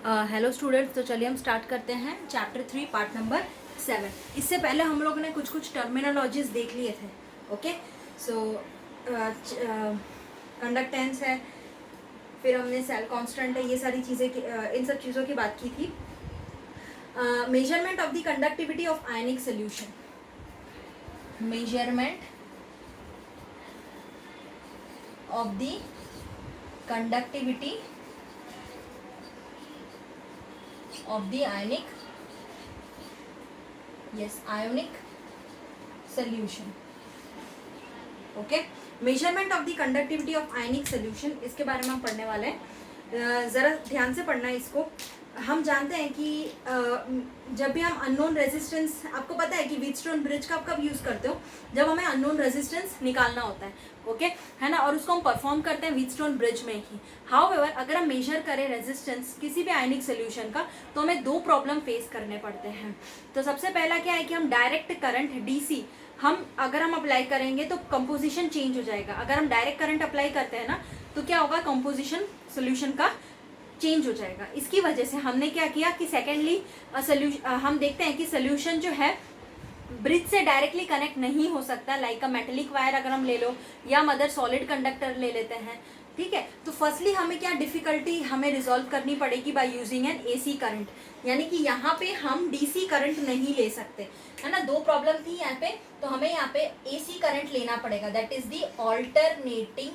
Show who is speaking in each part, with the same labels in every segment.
Speaker 1: Hello students, तो चलिए हम स्टार्ट करते हैं चैप्टर 3 पार्ट नंबर 7। इससे पहले हम लोगों ने कुछ टर्मिनोलॉजीज देख लिए थे। ओके, सो कंडक्टेंस है, फिर हमने सेल कांस्टेंट है, ये सारी चीज़ें इन सब चीज़ों की बात की थी। Measurement of the conductivity of ionic solution, measurement of the conductivity of the ionic solution. Okay, measurement of the conductivity of ionic solution, इसके बारे में हम पढ़ने वाले हैं। ज़रा ध्यान से पढ़ना है इसको। हम जानते हैं कि जब भी हम अननोन रेजिस्टेंस, आपको पता है कि व्हीटस्टोन ब्रिज का आप कब यूज़ करते हो, जब हमें अननोन रेजिस्टेंस निकालना होता है। ओके, है ना, और उसको हम परफॉर्म करते हैं व्हीटस्टोन ब्रिज में ही। हाउएवर, अगर हम मेजर करें रेजिस्टेंस किसी भी आयनिक सोल्यूशन का, तो हमें दो प्रॉब्लम फेस करने पड़ते हैं। तो सबसे पहला क्या है कि हम डायरेक्ट करंट डीसी अगर हम अप्लाई करेंगे तो कंपोजिशन चेंज हो जाएगा। अगर हम डायरेक्ट करंट अप्लाई करते हैं ना, तो क्या होगा, कंपोजिशन सोल्यूशन का चेंज हो जाएगा। इसकी वजह से हमने क्या किया कि सेकेंडली हम देखते हैं कि सोल्यूशन जो है ब्रिज से डायरेक्टली कनेक्ट नहीं हो सकता, लाइक अ मेटेलिक वायर अगर हम ले लो, या मदर सॉलिड कंडक्टर ले लेते हैं। ठीक है, तो फर्स्टली हमें क्या डिफिकल्टी हमें रिजॉल्व करनी पड़ेगी by using N AC current, यानी कि यहाँ पे हम डीसी करंट नहीं ले सकते, है ना। दो प्रॉब्लम थी यहाँ पे, तो हमें यहाँ पे एसी करंट लेना पड़ेगा, that is the alternating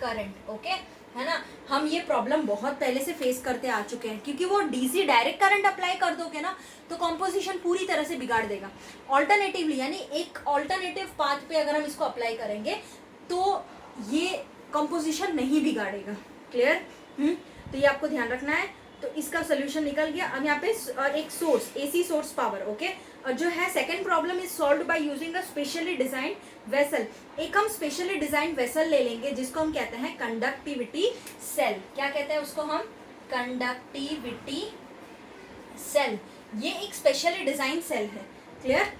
Speaker 1: current. Okay, है ना। हम ये प्रॉब्लम बहुत पहले से फेस करते आ चुके हैं, क्योंकि वो डीसी डायरेक्ट करंट अप्लाई कर दोगे ना, तो कॉम्पोजिशन पूरी तरह से बिगाड़ देगा। ऑल्टरनेटिवली, यानी एक ऑल्टरनेटिव पाथ पे अगर हम इसको अप्लाई करेंगे तो ये कंपोजिशन नहीं बिगाड़ेगा। क्लियर? तो ये आपको ध्यान रखना है। तो इसका सोल्यूशन निकल गया। अब यहाँ पे एक source, AC source power. Okay, और जो है second problem is solved by using a specially design vessel. एक हम स्पेशली डिजाइन वेसल ले लेंगे जिसको हम कहते हैं कंडक्टिविटी सेल। क्या कहते हैं उसको हम? Conductivity cell. ये एक स्पेशली डिजाइन सेल है। क्लियर?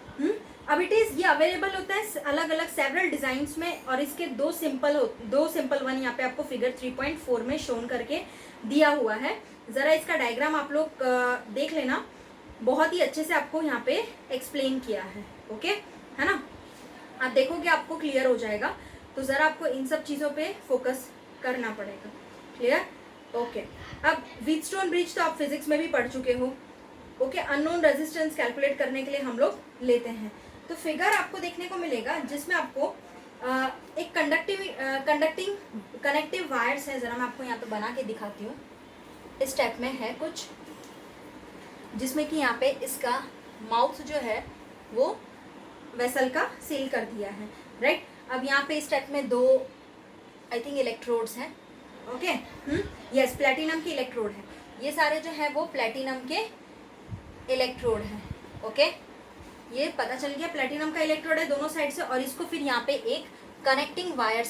Speaker 1: अब इट इज, ये अवेलेबल होता है अलग अलग सेवरल डिजाइन्स में, और इसके दो सिंपल वन यहाँ पे आपको फिगर 3.4 में शोन करके दिया हुआ है। जरा इसका डायग्राम आप लोग देख लेना, बहुत ही अच्छे से आपको यहाँ पे एक्सप्लेन किया है। ओके, है ना, आप देखोगे आपको क्लियर हो जाएगा। तो जरा आपको इन सब चीजों पे फोकस करना पड़ेगा। क्लियर? ओके, अब व्हीटस्टोन ब्रिज तो आप फिजिक्स में भी पढ़ चुके हो। ओके, अननोन रेजिस्टेंस कैलकुलेट करने के लिए हम लोग लेते हैं। तो फिगर आपको देखने को मिलेगा जिसमें आपको एक कनेक्टिव वायर्स है। जरा मैं आपको यहाँ पे बना के दिखाती हूँ। इस टाइप में है कुछ, जिसमें कि यहाँ पे इसका माउथ जो है वो वेसल का सील कर दिया है। राइट? अब यहाँ पे इस टाइप में दो आई थिंक इलेक्ट्रोड्स हैं। ओके, यस, प्लेटिनम के इलेक्ट्रोड है। ये सारे जो है वो प्लेटिनम के इलेक्ट्रोड हैं। ओके, ये पता चल गया, प्लेटिनम का इलेक्ट्रोड है दोनों साइड से, और इसको फिर यहाँ पे एक कनेक्टिंग वायर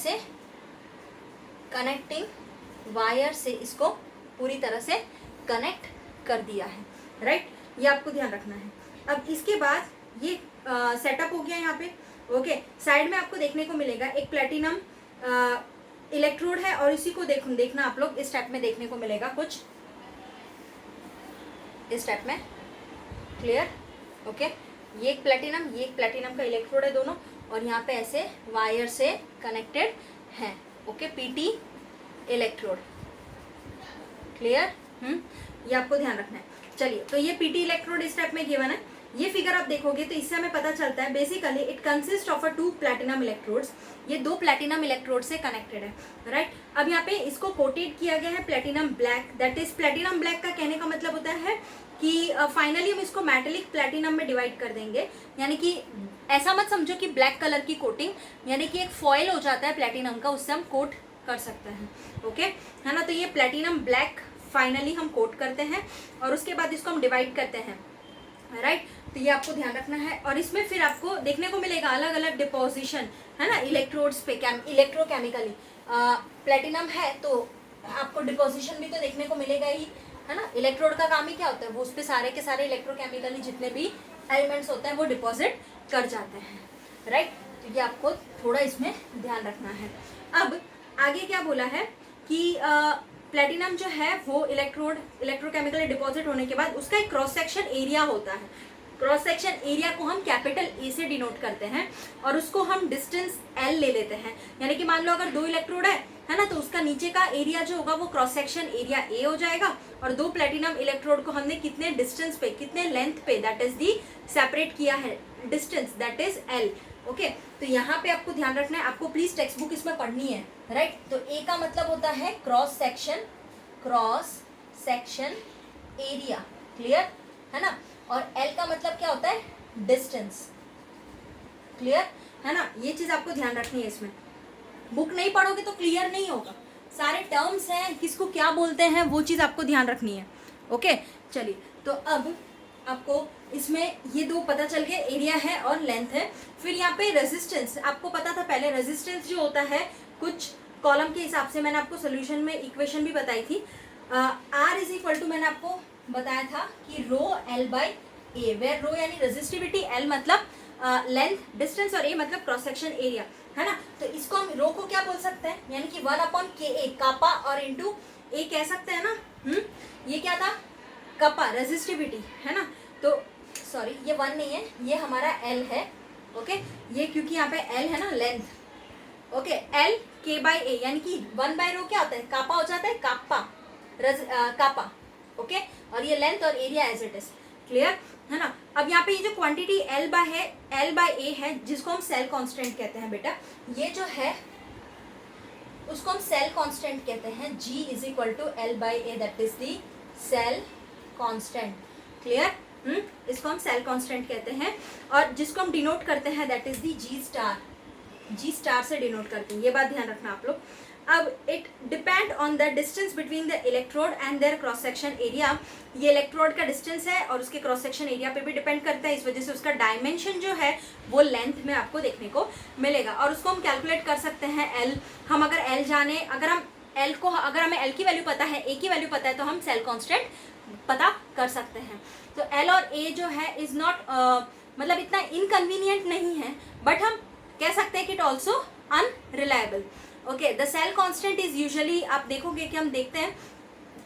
Speaker 1: से इसको पूरी तरह से कनेक्ट कर दिया है। राइट? ये आपको ध्यान रखना है। अब इसके बाद ये सेटअप हो गया यहाँ पे। ओके, साइड में आपको देखने को मिलेगा एक प्लेटिनम इलेक्ट्रोड है, और इसी को देखना आप लोग, इस टाइप में देखने को मिलेगा कुछ इस टाइप में। क्लियर? ओके, ये एक प्लेटिनम का इलेक्ट्रोड है दोनों, और यहाँ पे ऐसे वायर से कनेक्टेड हैं। Okay, PT electrode. क्लियर? ये आपको ध्यान रखना है। चलिए, तो ये पीटी इलेक्ट्रोड इस टाइप में गिवन है। ये फिगर आप देखोगे तो इससे हमें पता चलता है basically it consist of 2 platinum electrodes. ये 2 प्लैटिनम इलेक्ट्रोड से कनेक्टेड है। राइट? अब यहाँ पे इसको कोटेड किया गया है platinum black, that is platinum black का कहने का मतलब होता है कि फाइनली हम इसको मेटेलिक प्लैटिनम में डिवाइड कर देंगे। यानी कि ऐसा मत समझो कि ब्लैक कलर की कोटिंग, यानी कि एक फॉयल हो जाता है प्लैटिनम का, उससे हम कोट कर सकते हैं। ओके, है ना। तो ये प्लैटिनम ब्लैक फाइनली हम कोट करते हैं, और उसके बाद इसको हम डिवाइड करते हैं। राइट? तो ये आपको ध्यान रखना है। और इसमें फिर आपको देखने को मिलेगा अलग अलग डिपोजिशन, है ना, इलेक्ट्रोड्स पे इलेक्ट्रोकेमिकली। प्लैटिनम है तो आपको डिपोजिशन भी तो देखने को मिलेगा ही, है ना। इलेक्ट्रोड का काम ही क्या होता है, वो उस पर सारे के सारे इलेक्ट्रोकेमिकली जितने भी एलिमेंट्स होते हैं वो डिपॉजिट कर जाते हैं। राइट? तो ये आपको थोड़ा इसमें ध्यान रखना है। अब आगे क्या बोला है कि प्लेटिनम जो है वो इलेक्ट्रोकेमिकली डिपॉजिट होने के बाद उसका एक क्रॉस सेक्शन एरिया होता है। क्रॉस सेक्शन एरिया को हम कैपिटल ए से डिनोट करते हैं और उसको हम डिस्टेंस एल ले लेते हैं। यानी कि मान लो अगर 2 इलेक्ट्रोड है ना, तो उसका नीचे का एरिया जो होगा वो क्रॉस सेक्शन एरिया ए हो जाएगा और 2 प्लेटिनम इलेक्ट्रोड को हमने कितने डिस्टेंस पे, कितने लेंथ पे, दैट इज दी सेपरेट किया है distance, that is L. Okay, तो यहाँ पे आपको ध्यान रखना है, आपको प्लीज टेक्स्ट बुक इसमें पढ़नी है, राइट। तो ए का मतलब होता है क्रॉस सेक्शन एरिया, क्लियर है ना। और एल का मतलब क्या होता है, डिस्टेंस, क्लियर है ना। ये चीज आपको ध्यान रखनी है, इसमें बुक नहीं पढ़ोगे तो क्लियर नहीं होगा। सारे टर्म्स हैं, किसको क्या बोलते हैं, वो चीज आपको ध्यान रखनी है। ओके, चलिए, तो अब आपको इसमें ये 2 पता चल गए, एरिया है और लेंथ है। फिर यहाँ पे रेजिस्टेंस, आपको पता था पहले रेजिस्टेंस जो होता है कुछ कॉलम के हिसाब से, मैंने आपको सोल्यूशन में इक्वेशन भी बताई थी। आर इज इक्वल टू, मैंने आपको बताया था कि rho L by A, where rho यानी रेजिस्टिविटी, एल मतलब लेंथ डिस्टेंस और ए मतलब क्रॉस सेक्शन एरिया, है ना। तो इसको हम रो को क्या बोल सकते हैं, यानी कि 1/Ka कापा और इंटू ए कह सकते हैं ना। ये क्या था, कपा, रेजिस्टिविटी, है ना। तो सॉरी, ये 1 नहीं है, ये हमारा एल है। ओके, ये क्योंकि यहाँ पे एल है ना, लेंथ। ओके, एल के बाई ए, यानी कि 1/रो क्या होता है, कापा हो जाता है, कापा कापा। ओके, और ये लेंथ और area as it is, clear है ना। अब यहाँ पे ये जो क्वांटिटी एल बाय ए है, जिसको हम सेल कांस्टेंट कहते हैं बेटा, ये जो है उसको हम सेल कांस्टेंट कहते हैं। G is equal to L by A, that is the cell constant, clear. इसको हम सेल कांस्टेंट कहते हैं और जिसको हम डिनोट करते हैं that is the G star से डिनोट करते हैं, ये बात ध्यान रखना आप लोग। अब it depend on the distance between the electrode and their cross section area, ये इलेक्ट्रोड का डिस्टेंस है और उसके क्रॉस सेक्शन एरिया पे भी डिपेंड करता है। इस वजह से उसका डायमेंशन जो है वो लेंथ में आपको देखने को मिलेगा और उसको हम कैलकुलेट कर सकते हैं एल। हम अगर एल जाने, अगर हमें एल की वैल्यू पता है, ए की वैल्यू पता है, तो हम सेल कांस्टेंट पता कर सकते हैं। तो एल और ए जो है इज नॉट मतलब इतना इनकन्वीनियंट नहीं है, बट हम कह सकते हैं कि it also unreliable. Okay, the cell constant is usually, आप देखोगे कि हम देखते हैं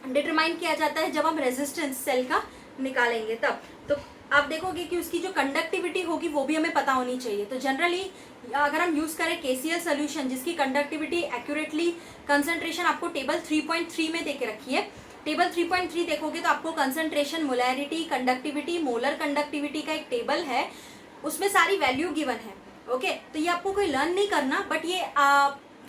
Speaker 1: डिटरमाइन किया जाता है जब हम रेजिस्टेंस सेल का निकालेंगे तब। तो आप देखोगे कि उसकी जो कंडक्टिविटी होगी वो भी हमें पता होनी चाहिए। तो जनरली अगर हम यूज करें KCl सोल्यूशन जिसकी कंडक्टिविटी एक्यूरेटली, कंसंट्रेशन आपको टेबल 3.3 में देके रखी है। टेबल 3.3 देखोगे तो आपको concentration, molarity, conductivity, molar conductivity का एक टेबल है, उसमें सारी वैल्यू गिवन है। ओके, तो ये आपको कोई लर्न नहीं करना, बट ये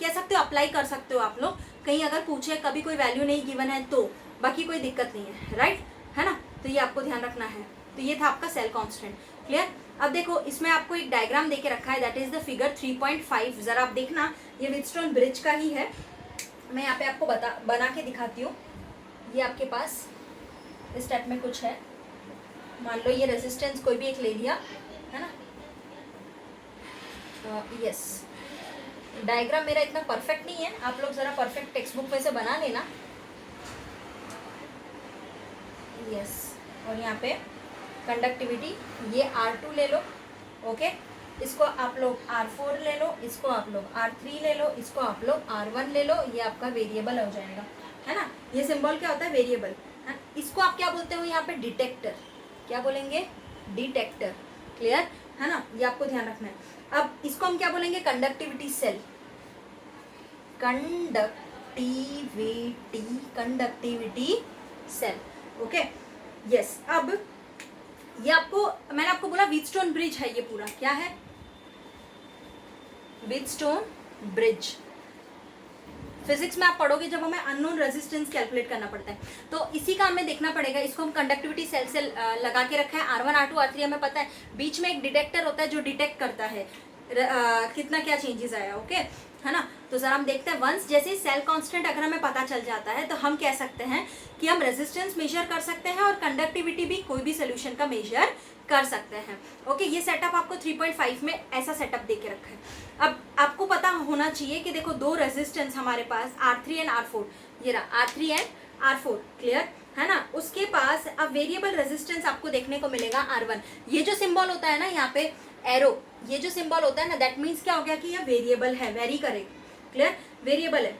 Speaker 1: कह सकते हो, अप्लाई कर सकते हो आप लोग। कहीं अगर पूछे कभी कोई वैल्यू नहीं गिवन है तो बाकी कोई दिक्कत नहीं है, राइट है ना। तो ये आपको ध्यान रखना है। तो ये था आपका सेल कांस्टेंट, क्लियर। अब देखो इसमें आपको एक डायग्राम देके रखा है, दैट इज द फिगर 3.5। जरा आप देखना, ये व्हीटस्टोन ब्रिज का ही है। मैं यहाँ पे आपको बना के दिखाती हूँ। ये आपके पास इस टाइप में कुछ है, मान लो ये रेजिस्टेंस कोई भी एक ले लिया, है ना। यस, डायग्राम मेरा इतना परफेक्ट नहीं है, आप लोग ज़रा परफेक्ट टेक्स्ट बुक में से बना लेना। यस, और यहाँ पे कंडक्टिविटी, ये R2 ले लो। ओके, इसको आप लोग R4 ले लो, इसको आप लोग R3 ले लो, इसको आप लोग R1 ले लो। ये आपका वेरिएबल हो जाएगा, है ना। ये सिंबल क्या होता है, वेरिएबल है। इसको आप क्या बोलते हो यहाँ पे, डिटेक्टर। क्या बोलेंगे, डिटेक्टर, क्लियर है ना। ये आपको ध्यान रखना है। अब इसको हम क्या बोलेंगे, conductivity cell, conductivity cell. Okay, yes. अब ये आपको, मैंने आपको बोला व्हीटस्टोन ब्रिज है, ये पूरा क्या है, व्हीटस्टोन ब्रिज। फिजिक्स में आप पढ़ोगे जब हमें अननोन रेजिस्टेंस कैलकुलेट करना पड़ता है, तो इसी का हमें देखना पड़ेगा। इसको हम कंडक्टिविटी सेल से लगा के रखा है। R1 R2 R3 हमें पता है, बीच में एक डिटेक्टर होता है जो डिटेक्ट करता है कितना क्या चेंजेस आया। ओके, है ना। तो जरा हम देखते हैं, वंस जैसे सेल कांस्टेंट अगर हमें पता चल जाता है तो हम कह सकते हैं कि हम रेजिस्टेंस मेजर कर सकते हैं और कंडक्टिविटी भी कोई भी सोल्यूशन का मेजर कर सकते हैं। ओके, ये सेटअप आपको 3.5 में ऐसा सेटअप दे के रखा है। अब आपको पता होना चाहिए कि देखो 2 रेजिस्टेंस हमारे पास R3 एंड R4, ये रहा R3 एंड R4, क्लियर है ना। उसके पास अब वेरिएबल रेजिस्टेंस आपको देखने को मिलेगा R1। ये जो सिंबल होता है ना यहाँ पे एरो, ये जो सिंबल होता है ना, दैट मीन्स क्या हो गया कि ये वेरिएबल है, वेरी करेक्ट, क्लियर, वेरिएबल है।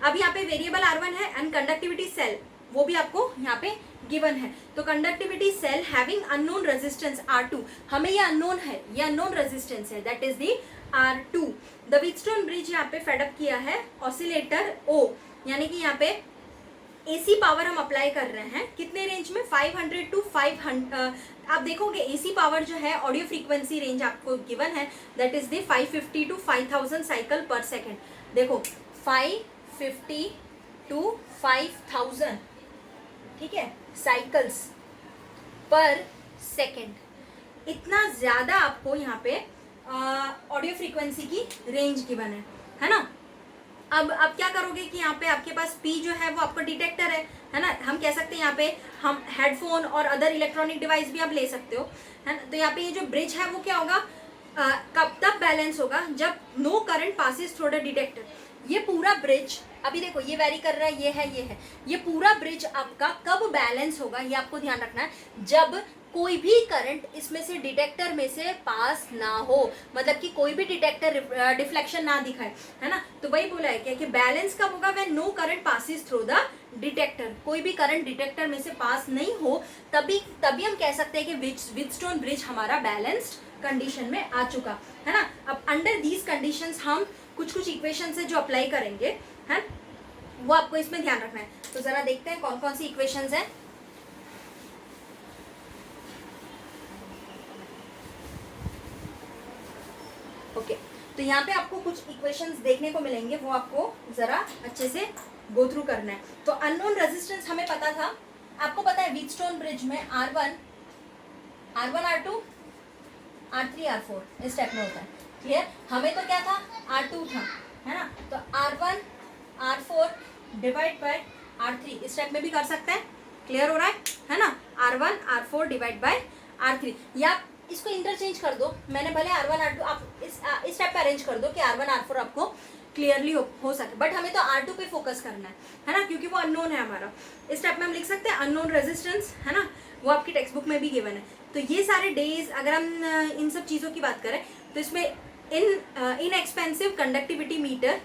Speaker 1: अब यहाँ पे वेरिएबल R1 है एंड कंडक्टिविटी सेल वो भी आपको यहाँ पे गिवन है। तो conductivity cell having unknown resistance R2, हमें ये अननोन है, ये अननोन रेजिस्टेंस है, that is the R2। The Wheatstone bridge यहाँ पे फेडअप किया है ऑसिलेटर O, यानी कि यहाँ पे एसी पावर हम अप्लाई कर रहे हैं कितने रेंज में 500 टू 500। आप देखोगे एसी पावर जो है ऑडियो फ्रीक्वेंसी रेंज आपको गिवन है that is the 550 to 5000 cycle per second. देखो 550 टू 5000, ठीक है, साइकिल्स पर सेकेंड, इतना ज्यादा आपको यहाँ पे ऑडियो फ्रीक्वेंसी की रेंज गिवन है ना। अब क्या करोगे कि यहाँ पे आपके पास P जो है वो आपका डिटेक्टर है ना। हम कह सकते हैं यहाँ पे हम हेडफोन और अदर इलेक्ट्रॉनिक डिवाइस भी आप ले सकते हो, है ना। तो यहाँ पे ये जो ब्रिज है वो क्या होगा, कब तब बैलेंस होगा जब no current passes through the detector. ये पूरा ब्रिज अभी देखो ये वेरी कर रहा है, ये है, ये पूरा ब्रिज आपका कब बैलेंस होगा ये आपको ध्यान रखना है, जब कोई भी करंट इसमें से डिटेक्टर में से पास ना हो, मतलब कि कोई भी डिटेक्टर डिफ्लेक्शन ना दिखाए, है ना। तो वही बोला है क्या कि बैलेंस कब होगा, when no current passes through the detector, कोई भी करंट डिटेक्टर में से पास नहीं हो तभी हम कह सकते हैं कि व्हीटस्टोन ब्रिज हमारा बैलेंस्ड कंडीशन में आ चुका है ना। अब अंडर दीज कंडीशंस हम कुछ इक्वेशन है जो अप्लाई करेंगे, है, वो आपको इसमें ध्यान रखना है। तो जरा देखते हैं कौन कौन सी इक्वेशंस हैं। ओके, तो यहाँ पे आपको कुछ इक्वेशंस देखने को मिलेंगे, वो आपको जरा अच्छे से गो थ्रू करना है। तो अननोन रेजिस्टेंस हमें पता था, आपको पता है व्हीटस्टोन ब्रिज में R1 R2 R3 R4 इस टाइप में होता है, क्लियर। हमें तो क्या था, R2 था, है ना। तो R1 R4 divide by R3 इस टाइप में भी कर सकते हैं, क्लियर हो रहा है ना। R1 R4 divide by R3, या इसको इंटरचेंज कर दो, मैंने भले R1 R2 आप इस टाइप पे अरेंज कर दो कि R1 R4 आपको क्लियरली हो सके, बट हमें तो R2 पे फोकस करना है ना, क्योंकि वो अननोन है हमारा। इस टाइप में हम लिख सकते हैं अननोन रेजिस्टेंस, है ना, वो आपकी टेक्स्ट बुक में भी गिवन है। तो ये सारे डेज अगर हम इन सब चीज़ों की बात करें तो इसमें inexpensive conductivity meter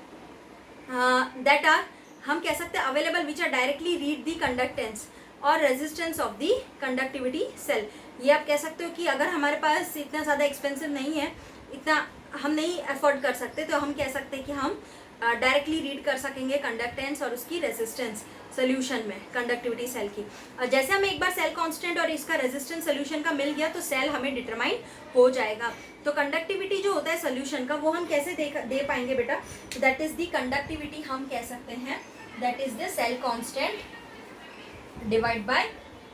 Speaker 1: that are, हम कह सकते हैं available which are directly read the conductance और resistance of the conductivity cell. ये आप कह सकते हो कि अगर हमारे पास इतना ज़्यादा एक्सपेंसिव नहीं है, इतना हम नहीं अफोर्ड कर सकते, तो हम कह सकते हैं कि हम डायरेक्टली रीड कर सकेंगे कंडक्टेंस और उसकी रेजिस्टेंस सोल्यूशन में कंडक्टिविटी सेल की। जैसे हमें एक बार सेल कांस्टेंट और इसका रेजिस्टेंस सोल्यूशन का मिल गया तो सेल हमें डिटरमाइन हो जाएगा। तो कंडक्टिविटी जो होता है सोल्यूशन का वो हम कैसे दे पाएंगे बेटा, दैट इज द कंडक्टिविटी, हम कह सकते हैं that is the cell constant divide by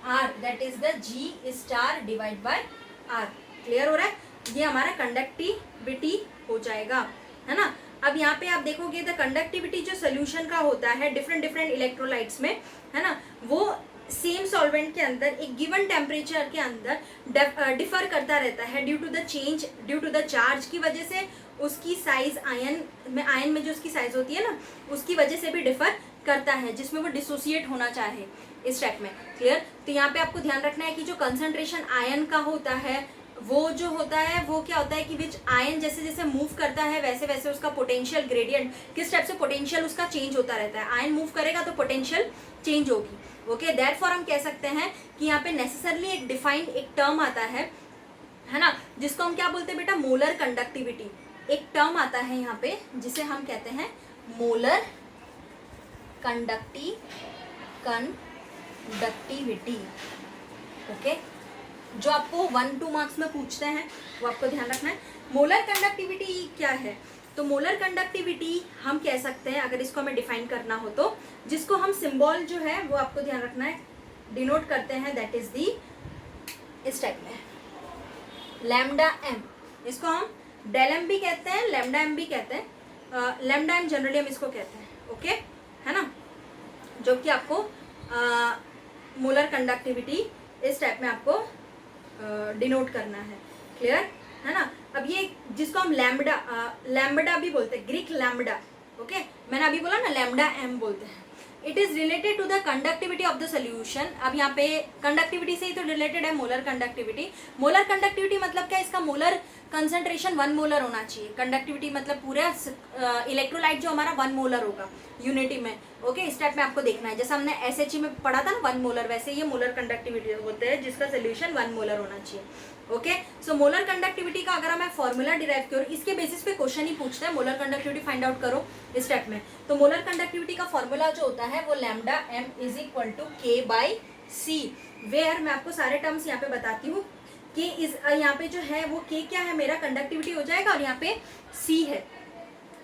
Speaker 1: R, that is the G star divide by R। Clear हो रहा है, ये हमारा कंडक्टिविटी हो जाएगा, है ना। अब यहाँ पे आप देखोगे द कंडक्टिविटी जो सोल्यूशन का होता है डिफरेंट इलेक्ट्रोलाइट्स में, है ना, वो सेम सॉल्वेंट के अंदर एक गिवन टेम्परेचर के अंदर डिफर करता रहता है ड्यू टू द चार्ज की वजह से। उसकी साइज आयन में जो उसकी साइज होती है ना, उसकी वजह से भी डिफर करता है, जिसमें वो डिसोसिएट होना चाहे इस टाइप में, क्लियर। तो यहाँ पे आपको ध्यान रखना है कि जो कंसंट्रेशन आयन का होता है वो जो होता है वो क्या होता है कि विच आयन जैसे जैसे मूव करता है वैसे वैसे उसका पोटेंशियल ग्रेडियंट, किस टाइप से पोटेंशियल उसका चेंज होता रहता है। आयन मूव करेगा तो पोटेंशियल चेंज होगी, ओके। देयरफॉर हम कह सकते हैं कि यहाँ पे नेसेसरली एक डिफाइंड एक टर्म आता है ना, जिसको हम क्या बोलते हैं बेटा, मोलर कंडक्टिविटी। एक टर्म आता है यहाँ पे जिसे हम कहते हैं मोलर कंडक्टिविटी, ओके। जो आपको 1-2 मार्क्स में पूछते हैं वो आपको ध्यान रखना है। मोलर कंडक्टिविटी क्या है, तो मोलर कंडक्टिविटी हम कह सकते हैं, अगर इसको हमें डिफाइन करना हो तो जिसको हम सिंबल जो है वो आपको ध्यान रखना है डिनोट करते हैं, दैट इज दी इस टाइप में लैम्डा एम। इसको हम डेल एम भी कहते हैं, लैम्डा एम भी कहते हैं, लैम्डा एम जनरली हम इसको कहते हैं, ओके, है ना। जो कि आपको मोलर कंडक्टिविटी इस टाइप में आपको डिनोट करना है, क्लियर है ना। अब ये जिसको हम लैम्बडा भी बोलते हैं, ग्रीक लैम्बडा, ओके, मैंने अभी बोला ना लैम्डा एम बोलते हैं। It is related to the conductivity of the solution. अब यहाँ पे कंडक्टिविटी से ही तो रिलेटेड है मोलर कंडक्टिविटी। मोलर कंडक्टिविटी मतलब क्या, इसका मोलर कंसंट्रेशन 1 मोलर होना चाहिए। कंडक्टिविटी मतलब पूरा इलेक्ट्रोलाइट जो हमारा 1 मोलर होगा यूनिटी में। ओके, इस टाइप में आपको देखना है, जैसा हमने एसएचई में पढ़ा था ना 1 मोलर, वैसे ये मोलर कंडक्टिविटी होते हैं जिसका सोल्यूशन 1 मोलर होना चाहिए। ओके, सो मोलर कंडक्टिविटी का अगर मैं फॉर्मूला डिराइव करूँ, इसके बेसिस पे क्वेश्चन ही पूछते हैं मोलर कंडक्टिविटी फाइंड आउट करो इस स्टेप में। तो मोलर कंडक्टिविटी का फॉर्मूला जो होता है वो lambda M is equal to K by C, where मैं आपको सारे टर्म्स यहाँ पे बताती हूँ। के इज यहाँ पे जो है वो के क्या है मेरा कंडक्टिविटी हो जाएगा, और यहाँ पे सी है।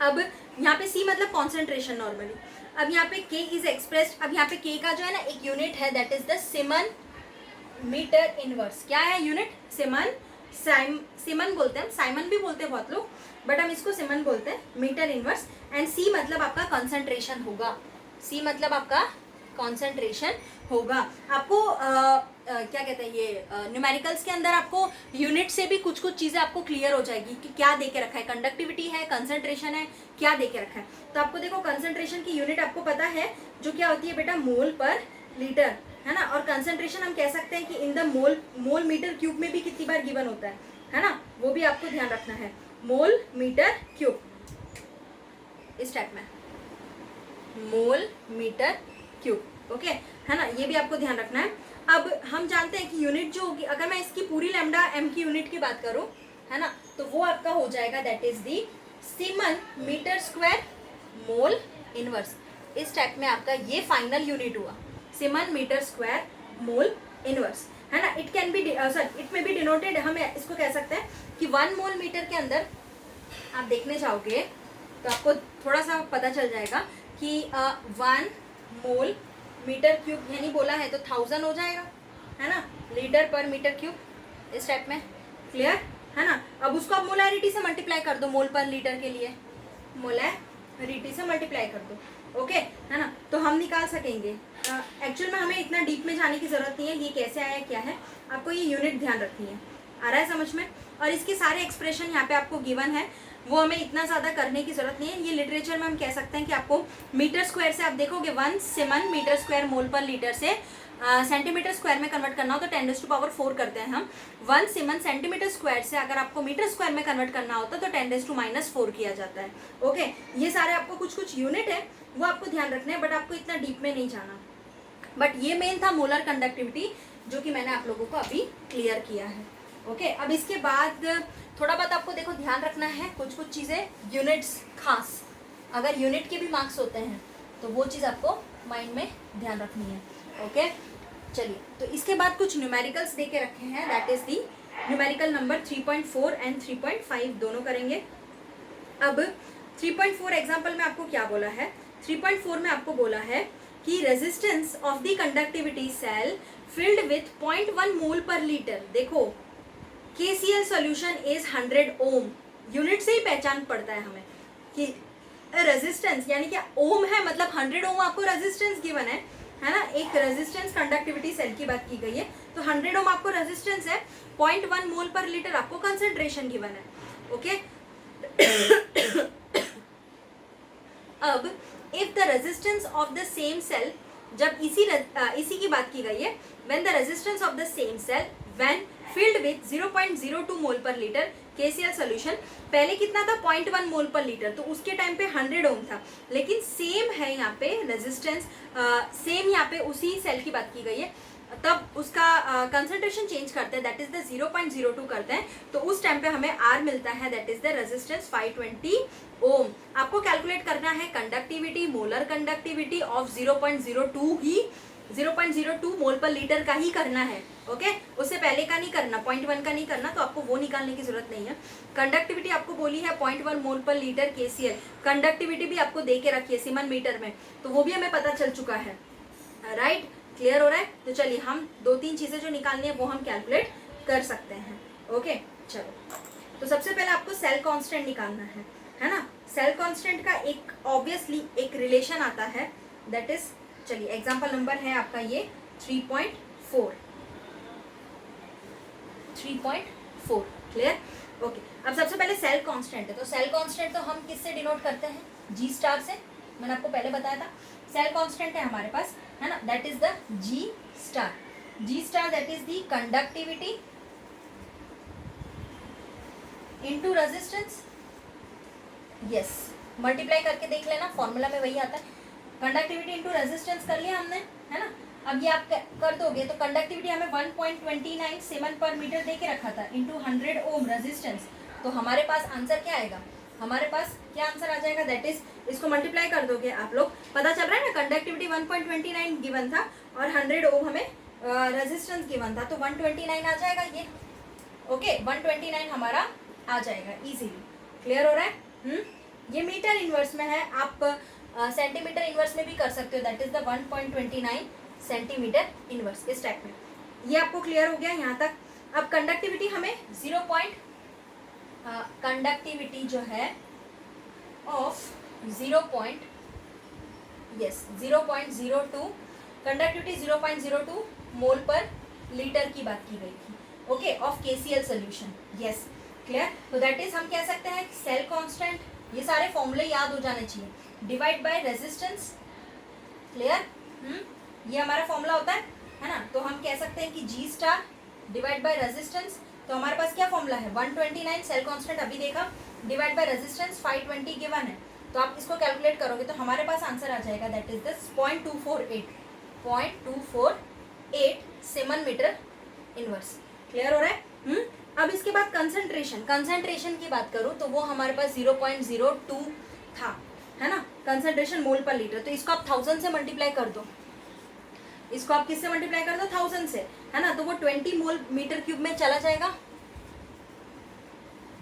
Speaker 1: अब यहाँ पे सी मतलब कॉन्सेंट्रेशन नॉर्मली। अब यहाँ पे के इज एक्सप्रेस्ड, अब यहाँ पे के का जो है ना एक यूनिट है that is the siemens meter inverse. क्या है यूनिट? सिमन बोलते हैं, साइमन भी बोलते हैं बहुत लोग, बट हम इसको सिमन बोलते हैं, मीटर इनवर्स। एंड सी मतलब आपका कंसंट्रेशन होगा, सी मतलब आपका कंसंट्रेशन होगा। आपको क्या कहते हैं ये न्यूमेरिकल्स के अंदर आपको यूनिट से भी कुछ कुछ चीज़ें आपको क्लियर हो जाएगी कि क्या दे के रखा है, कंडक्टिविटी है, कंसंट्रेशन है, क्या दे के रखा है। तो आपको देखो कंसंट्रेशन की यूनिट आपको पता है जो क्या होती है बेटा, मोल पर लीटर, है ना। और कंसंट्रेशन हम कह सकते हैं कि in the mole metre cube में भी कितनी बार गिवन होता है ना, वो भी आपको ध्यान रखना है, मोल मीटर क्यूब इस टाइप में, मोल मीटर क्यूब। ओके, है ना, ये भी आपको ध्यान रखना है। अब हम जानते हैं कि यूनिट जो होगी, अगर मैं इसकी पूरी लैम्डा एम की यूनिट की बात करूं, है ना, तो वो आपका हो जाएगा that is the siemens metre square mole inverse. इस टाइप में आपका ये फाइनल यूनिट हुआ, siemens metre square mole inverse, है ना। It can be it may be denoted, हम इसको कह सकते हैं कि 1 मोल मीटर के अंदर आप देखने जाओगे तो आपको थोड़ा सा पता चल जाएगा कि 1 मोल मीटर क्यूब यानी बोला है तो 1000 हो जाएगा, है ना, लीटर पर मीटर क्यूब इस टाइप में। क्लियर, है ना। अब उसको आप मोलैरिटी से मल्टीप्लाई कर दो, मोल पर लीटर के लिए मोलैरिटी से मल्टीप्लाई कर दो। ओके, है ना, तो हम निकाल सकेंगे। एक्चुअल में हमें इतना डीप में जाने की जरूरत नहीं है, ये कैसे आया क्या है, आपको ये यूनिट ध्यान रखनी है। आ रहा है समझ में? और इसके सारे एक्सप्रेशन यहाँ पे आपको गिवन है, वो हमें इतना ज़्यादा करने की जरूरत नहीं है। ये लिटरेचर में हम कह सकते हैं कि आपको मीटर स्क्वायर से आप देखोगे 1 semen metre square mole per litre से सेंटीमीटर स्क्वायर में कन्वर्ट करना हो तो 10⁻⁴ करते हैं हम। 1 सीमन सेंटीमीटर स्क्वायर से अगर आपको मीटर स्क्वायर में कन्वर्ट करना होता तो 10⁻⁻⁴ किया जाता है। ओके, ये सारे आपको कुछ कुछ यूनिट है वो आपको ध्यान रखना है, बट आपको इतना डीप में नहीं जाना। बट ये मेन था मोलर कंडक्टिविटी जो कि मैंने आप लोगों को अभी क्लियर किया है। ओके, अब इसके बाद थोड़ा बहुत आपको देखो ध्यान रखना है कुछ कुछ चीज़ें, यूनिट्स खास, अगर यूनिट के भी मार्क्स होते हैं तो वो चीज़ आपको माइंड में ध्यान रखनी है। ओके, चलिए, तो इसके बाद कुछ न्यूमेरिकल्स दे के रखे हैं, that is the numerical number 3.4 and 3.5 दोनों करेंगे। अब 3.4 एग्जाम्पल में आपको क्या बोला है, 3.4 में आपको बोला है कि resistance of the conductivity cell filled with 0.1 mole per litre. देखो KCl solution is 100 ohm, unit से ही पहचान पड़ता है हमें कि रेजिस्टेंस यानी क्या ओम है, मतलब 100 ओम आपको रेजिस्टेंस गिवन है ना। एक रेजिस्टेंस कंडक्टिविटी सेल की बात की गई है, तो 100 ओम आपको रेजिस्टेंस है, 0.1 मोल पर लीटर आपको कंसंट्रेशन गिवन है। ओके, अब if the resistance of the same cell, जब इसी की बात की गई है, when the resistance of the same cell when filled with 0.02 mole per litre KCl solution, पहले कितना था 0.1 मोल पर लीटर, तो उसके टाइम पे 100 ओम था, लेकिन सेम है यहाँ पे रेजिस्टेंस, सेम यहाँ पे उसी सेल की बात की गई है, तब उसका कंसंट्रेशन चेंज करते हैं, दैट इज द 0.02 करते हैं, तो उस टाइम पे हमें R मिलता है, दैट इज द रेजिस्टेंस 520 ओम। आपको कैलकुलेट करना है conductivity, molar conductivity of 0.02 he 0.02 mole per litre का ही करना है। ओके, उससे पहले का नहीं करना, 0.1 का नहीं करना, तो आपको वो निकालने की जरूरत नहीं है। कंडक्टिविटी आपको बोली है 0.1 mole per litre KCl, conductivity भी आपको दे के रखी है सीमन मीटर में, तो वो भी हमें पता चल चुका है। राइट, क्लियर हो रहा है? तो चलिए हम 2-3 चीजें जो निकालनी है वो हम कैलकुलेट कर सकते हैं। ओके, चलो, तो सबसे पहले आपको सेल कांस्टेंट निकालना है ना। सेल कांस्टेंट का एक ऑब्वियसली एक रिलेशन आता है, दैट इज, चलिए एग्जांपल नंबर है आपका ये 3.4। क्लियर? ओके, अब सबसे पहले सेल कांस्टेंट है, तो सेल कांस्टेंट तो हम किससे डिनोट करते हैं, G स्टार से, मैंने आपको पहले बताया था। सेल कांस्टेंट है हमारे पास, है ना, that is the G star that is the conductivity into resistance, yes multiply करके देख लेना, फॉर्मूला में वही आता है। कंडक्टिविटी इनटू रेजिस्टेंस कर लिया हमने, है ना। अब ये आप कर दोगे तो कंडक्टिविटी हमें 1.29 सीमेंस पर मीटर दे के रखा था इनटू 100 ओम रेजिस्टेंस, तो हमारे पास आंसर क्या आएगा, हमारे पास क्या आंसर आ जाएगा, दैट इज इसको मल्टीप्लाई कर दोगे आप लोग, पता चल रहा है ना, कंडक्टिविटी 1.29 गिवन था और 100 ओम हमें रेजिस्टेंस गिवन था, तो 129 आ जाएगा ये, ओके 129 हमारा आ जाएगा इजीली। क्लियर हो रहा है? ये मीटर इनवर्स में है, आप सेंटीमीटर इनवर्स में भी कर सकते हो, that is the 1.29 centimetre inverse इस टाइप में। ये आपको क्लियर हो गया यहाँ तक। अब कंडक्टिविटी हमें कंडक्टिविटी जो है of 0.02 conductivity 0.02 mole per litre की बात की गई थी, okay, of KCl solution, yes clear. तो दैट इज हम कह सकते हैं सेल कांस्टेंट, ये सारे फॉर्मूले याद हो जाने चाहिए, डिवाइड बाय रेजिस्टेंस, क्लियर। ये हमारा फॉर्मूला होता है ना, तो हम कह सकते हैं कि G star divide by resistance, तो हमारे पास क्या फॉर्मूला है 129 सेल कांस्टेंट अभी देखा, डिवाइड बाय रेजिस्टेंस 520 गिवन है, तो आप इसको कैलकुलेट करोगे तो हमारे पास आंसर आ जाएगा, that is this 0.248 siemens metre inverse. Clear हो रहा है? अब इसके बाद कंसंट्रेशन की बात करूँ तो वो हमारे पास 0.02 था, है ना, कंसंट्रेशन मोल पर लीटर, तो इसको आप 1000 से मल्टीप्लाई कर दो, इसको आप किससे मल्टीप्लाई कर दो 1000 से, है ना, तो वो 20 मोल मीटर क्यूब में चला जाएगा।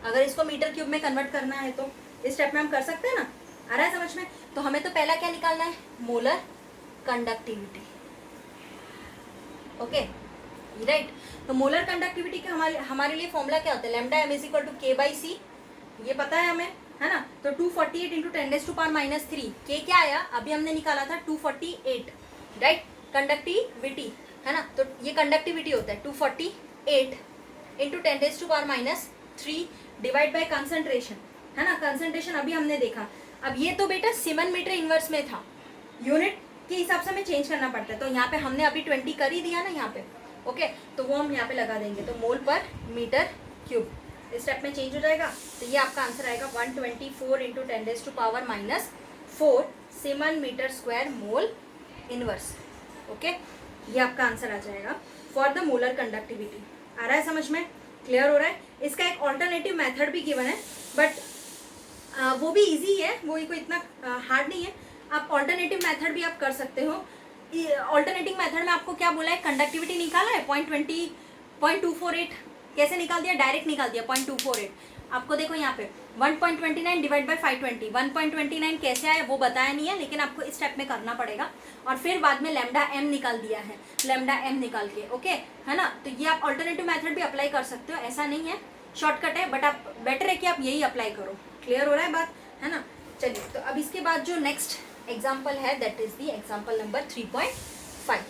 Speaker 1: अगर इसको मीटर क्यूब में कन्वर्ट करना है तो इस स्टेप में हम कर सकते हैं ना, आ रहा है समझ में। तो हमें तो पहला क्या निकालना है, मोलर कंडक्टिविटी, ओके राइट। तो मोलर कंडक्टिविटी का हमारे लिए फॉर्मूला क्या होता है, lambda M is equal to K/C, ये पता है हमें, है ना। तो 248 इंटू 10⁻³ के क्या आया, अभी हमने निकाला था 248, राइट, कंडक्टिविटी, है ना, तो ये कंडक्टिविटी होता है 248 इंटू 10⁻³ डिवाइड बाय कंसंट्रेशन, है ना, कंसंट्रेशन अभी हमने देखा। अब ये तो बेटा सीमेंस मीटर इनवर्स में था, यूनिट के हिसाब से हमें चेंज करना पड़ता है, तो यहाँ पे हमने अभी 20 कर ही दिया ना यहाँ पे, ओके, तो वो हम यहाँ पे लगा देंगे, तो मोल पर मीटर क्यूब इस स्टेप में चेंज हो जाएगा, तो ये आपका आंसर आएगा 124 into 10⁻⁴ siemens metre square mole inverse, okay, ये आपका आंसर आ जाएगा फॉर द मोलर कंडक्टिविटी। आ रहा है समझ में, क्लियर हो रहा है। इसका एक ऑल्टरनेटिव मेथड भी गिवन है, बट वो भी इजी है, वो कोई इतना हार्ड नहीं है, आप ऑल्टरनेटिव मेथड भी आप कर सकते हो। ऑल्टरनेटिव मेथड में आपको क्या बोला है, कंडक्टिविटी निकाला है 0.248, कैसे निकाल दिया, डायरेक्ट निकाल दिया 0.248। आपको देखो यहाँ पे 1.29 डिवाइड बाय 520, 1.29 कैसे आया वो बताया नहीं है, लेकिन आपको इस स्टेप में करना पड़ेगा, और फिर बाद में लैम्डा एम निकाल दिया है, लैम्डा एम निकाल के, ओके, है ना। तो ये आप ऑल्टरनेटिव मेथड भी अप्लाई कर सकते हो, ऐसा नहीं है, शॉर्टकट है, बट आप बेटर है कि आप यही अप्लाई करो। क्लियर हो रहा है बात, है ना। चलिए, तो अब इसके बाद जो नेक्स्ट एग्जाम्पल है that is the example number 3.5,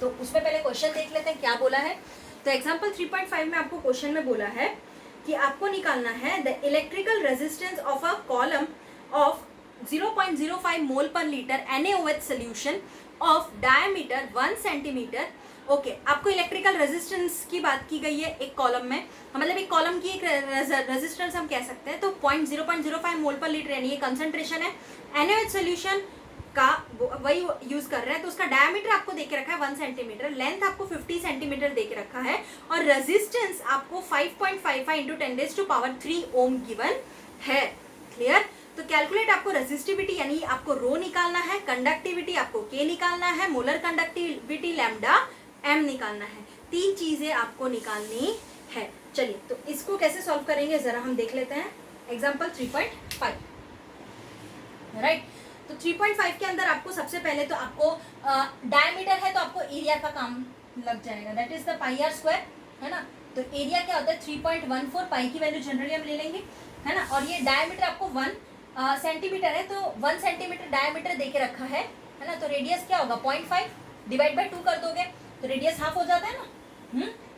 Speaker 1: तो उसमें पहले क्वेश्चन देख लेते हैं क्या बोला है। तो एग्जाम्पल 3.5 में आपको क्वेश्चन में बोला है कि आपको निकालना है the electrical resistance of a column of 0.05 mole per litre NaOH solution of diameter 1 centimetre, okay, आपको इलेक्ट्रिकल रेजिस्टेंस की बात की गई है एक कॉलम में, मतलब एक कॉलम की एक रेजिस्टेंस हम कह सकते हैं, तो 0.05 मोल पर लीटर यानी ये कंसंट्रेशन है, NaOH सोल्यूशन का वही यूज कर रहे हैं, तो उसका डायमीटर आपको देके रखा है 1 सेंटीमीटर, लेंथ आपको 50 सेंटीमीटर देके रखा है, और रेजिस्टेंस आपको 5.55 इंटू 10⁻³ ओम गिवन है। क्लियर। तो कैलकुलेट आपको रेजिस्टिविटी यानी आपको रो निकालना है, कंडक्टिविटी आपको के निकालना है, मोलर कंडक्टिविटी लैम्डा एम निकालना है, 3 चीजें आपको निकालनी है। चलिए, तो इसको कैसे सॉल्व करेंगे जरा हम देख लेते हैं। Example 3.5, right. तो 3.5 के अंदर आपको सबसे पहले तो आपको डायमीटर है तो आपको एरिया का काम लग जाएगा, दैट इज द πr², है ना। तो एरिया क्या होता है 3.14, पाई की वैल्यू जनरली हम ले लेंगे, है ना, और ये डायमीटर आपको 1 सेंटीमीटर है, तो 1 सेंटीमीटर डायमीटर देके रखा है ना, तो रेडियस क्या होगा 0.5 डिवाइड बाय 2 कर दोगे तो रेडियस हाफ हो जाता है ना,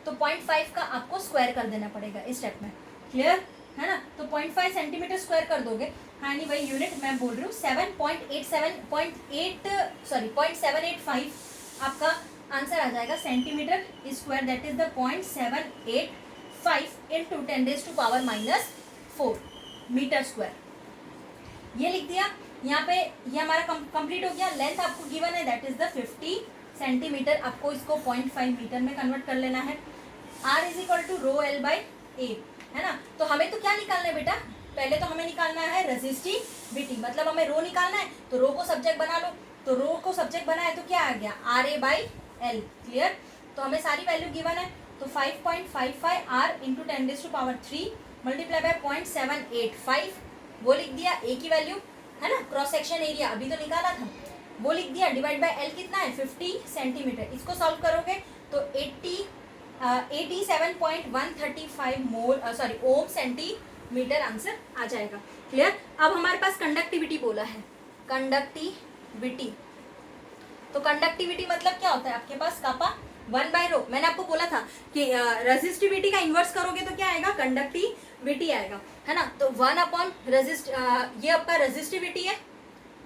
Speaker 1: तो 0.5 का आपको स्क्वायर कर देना पड़ेगा इस स्टेप में। क्लियर है ना, तो 0.5 सेंटीमीटर स्क्वायर कर दोगे, हाँ नहीं भाई यूनिट मैं बोल रही हूँ 0.785 आपका आंसर आ जाएगा centimetre square, that is the 0.785 into 10⁻³ 4 metre square. ये लिख दिया। यहाँ पे ये हमारा कंप्लीट हो गया। लेंथ आपको गिवन है दैट इज द 50 सेंटीमीटर। आपको इसको 0.5 मीटर में कन्वर्ट कर लेना है। R is equal to rho L by A, है ना। तो हमें तो क्या निकालना है बेटा, पहले तो हमें निकालना है रेजिस्टिविटी, मतलब हमें रो निकालना है, तो रो को सब्जेक्ट बना लो। तो रो को सब्जेक्ट बनाए तो क्या आ गया, RA बाई L। क्लियर। तो हमें सारी वैल्यू गिवन है, तो 5.55 R इंटू 10⁻³ मल्टीप्लाई बाय 0.785 वो लिख दिया ए की वैल्यू, है ना। क्रॉस सेक्शन एरिया अभी तो निकाला था, वो लिख दिया। डिवाइड बाय एल कितना है 50 सेंटीमीटर। इसको सॉल्व करोगे तो 87.135 मोल ओम सेंटीमीटर आंसर आ जाएगा। क्लियर। अब हमारे पास कंडक्टिविटी बोला है, कंडक्टिविटी। तो कंडक्टिविटी मतलब क्या होता है आपके पास कापा 1 बाय रो। मैंने आपको बोला था कि रेजिस्टिविटी का इन्वर्स करोगे तो क्या आएगा, कंडक्टिविटी आएगा, है ना। तो 1 अपॉन ये आपका रेजिस्टिविटी है।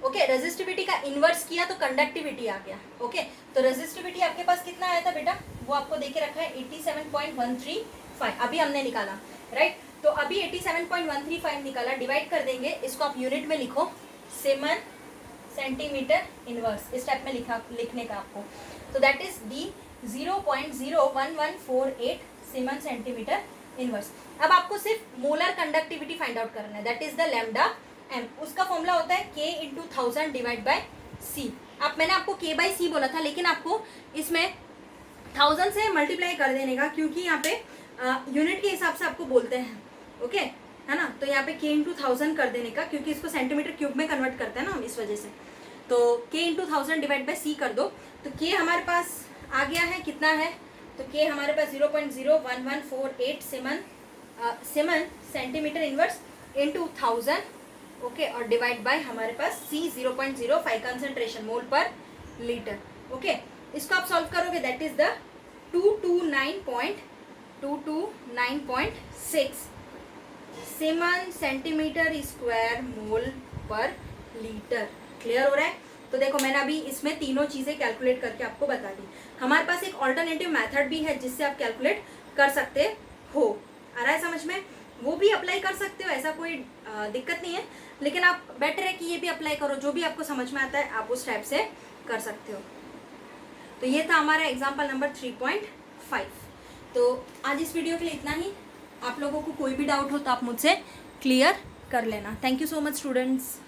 Speaker 1: ओके, रेजिस्टिविटी का इन्वर्स किया तो कंडक्टिविटी आ गया। ओके, तो रेजिस्टिविटी आपके पास कितना आया था बेटा, वो आपको देके रखा है 87.135 अभी हमने निकाला, राइट। तो अभी 87.135 निकाला, डिवाइड कर देंगे इसको, आप यूनिट में लिखो सीमेन सेंटीमीटर इनवर्स, इस टाइप में लिखने का आपको। तो that is the 0.01148 siemens centimetre inverse. अब आपको सिर्फ मोलर कंडक्टिविटी फाइंड आउट करना है, that is the lambda M. उसका फॉर्मूला होता है K into 1000 divide by C. अब मैंने आपको K बाई सी बोला था, लेकिन आपको इसमें 1000 से मल्टीप्लाई कर देने का, क्योंकि यहाँ पे यूनिट के हिसाब से आपको बोलते हैं। ओके, है ना। तो यहाँ पे K इंटू 1000 कर देने का, क्योंकि इसको सेंटीमीटर क्यूब में कन्वर्ट करते हैं ना हम, इस वजह से। तो K इंटू 1000 डिवाइड बाय सी कर दो, तो K हमारे पास आ गया है, कितना है, तो K हमारे पास 0.01148 siemens centimetre inverse into 1000। Okay, और डिवाइड बाय हमारे पास C 0.05 कंसंट्रेशन मोल पर लीटर। ओके, इसको आप सॉल्व करोगे that is the 229.6 siemens centimetre square mole per litre. Clear हो रहा है। तो देखो मैंने अभी इसमें तीनों चीज़ें कैलकुलेट करके आपको बता दी। हमारे पास एक ऑल्टरनेटिव मेथड भी है जिससे आप कैलकुलेट कर सकते हो। आ रहा है समझ में, वो भी अप्लाई कर सकते हो, ऐसा कोई दिक्कत नहीं है, लेकिन आप बेटर है कि ये भी अप्लाई करो, जो भी आपको समझ में आता है आप उस टाइप से कर सकते हो। तो ये था हमारा एग्जाम्पल नंबर 3.5। तो आज इस वीडियो के लिए इतना ही। आप लोगों को कोई भी डाउट हो तो आप मुझसे क्लियर कर लेना। Thank you so much students.